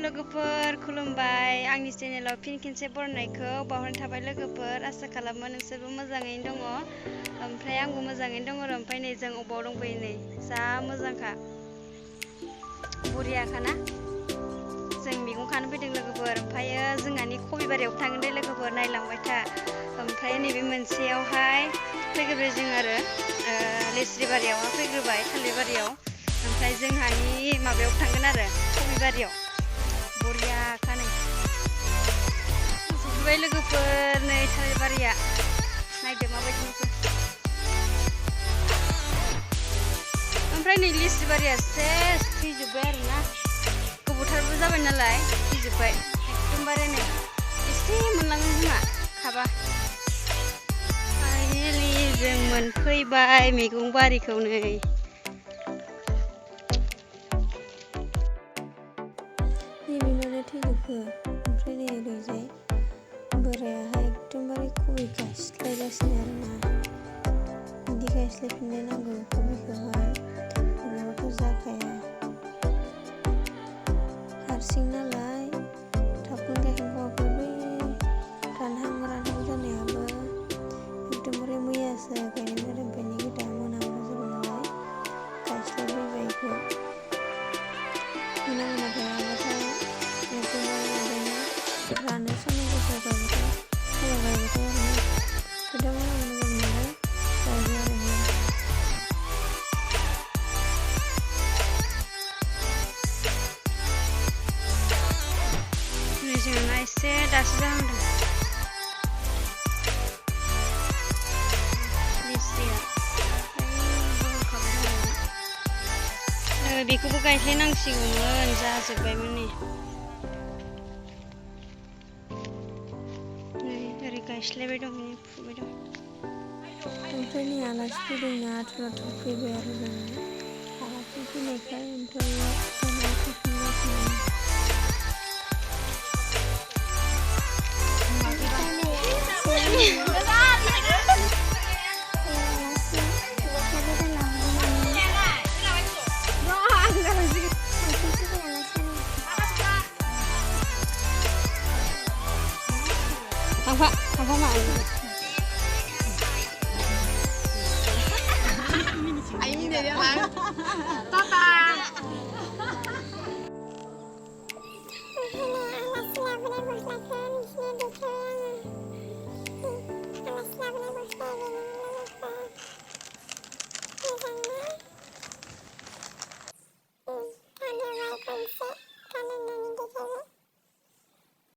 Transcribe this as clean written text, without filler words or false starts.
लोगोफोर खुलुमबाय आंनि चेनेलाव फिन खेनसे बरायनायखौ बावहरनाय थाबाय लोगोफोर आसा खालामो नोंसोरबो मोजाङैनो दङ ओमफ्राय आंबो मोजाङैनो दङ र' ओमफ्राय नै जों अबाव दंफैयो नै जा मोजांखा बरियाखाना जों मैगं खानो फैदों लोगोफोर ओमफ्रायो जोंहानि खबिबारियाव थांगोन दे लोगोफोर नायलांबाय था ओमफ्राय नैबे मोनसेयावहाय फैग्रोबाय जों आरो लेस्रि बारियावहाय फैग्रोबाय थालिर बारियाव ओमफ्राय जोंहानि माबायाव थांगोन आरो खबिबारियाव बरियाखा नै सफैबाय लोगोफोर नै थालिर बारिया नायदो माबायदि नुखो ओमफ्राय नै लेस्रि बारिया सेस थैजोब्बाय आरोना गोबावथारबो जाबाय नालाय थैजोब्बाय एकदमबारे नै एसे मोनलाङो जोंहा खाबा फाइनेलि जों मोनफैबाय मैगं बारिखौ नै नैबे माने थैजोबखो ओमफ्राय नै ओरैजाय बोरायाहाय एकदमबारे खबि गायस्लायगासिनो आरोना बिदि गायस्लायफिननो नांगौ खबिखौहाय नङाबाथ' जाखाया हारसिं नालाय थाबखौनो गायखांबावाखै बै रानहां जानायाबो एकदमबारे मैयासो गायनाय जादों ओमफ्राय नै दा मोना जाबाय नालाय गायस्लायफैबाय बेखौ मोना गायाबाथाय एकदमबारे ओरैनो रानो सान्दुं गोसायाव गायबाथाय फुङाव गायबाथाय आरोना दा मोना जाबाय नालाय गायबाय आरो नै जोंना एसे दासो जाहांदों लेस्रिया बेखौबो गायस्लायनांसिगौमोन जाजोब्बायमोन नै ओरै गायस्लायबाय दं नै फुबाय दं ओमफ्राय नै आलासि फैदोंना आथुर फैबाय आरो जोङो आलासि फैनायखाय ओमफ्राय गायनानै फैफिनगासिनो थांफा मा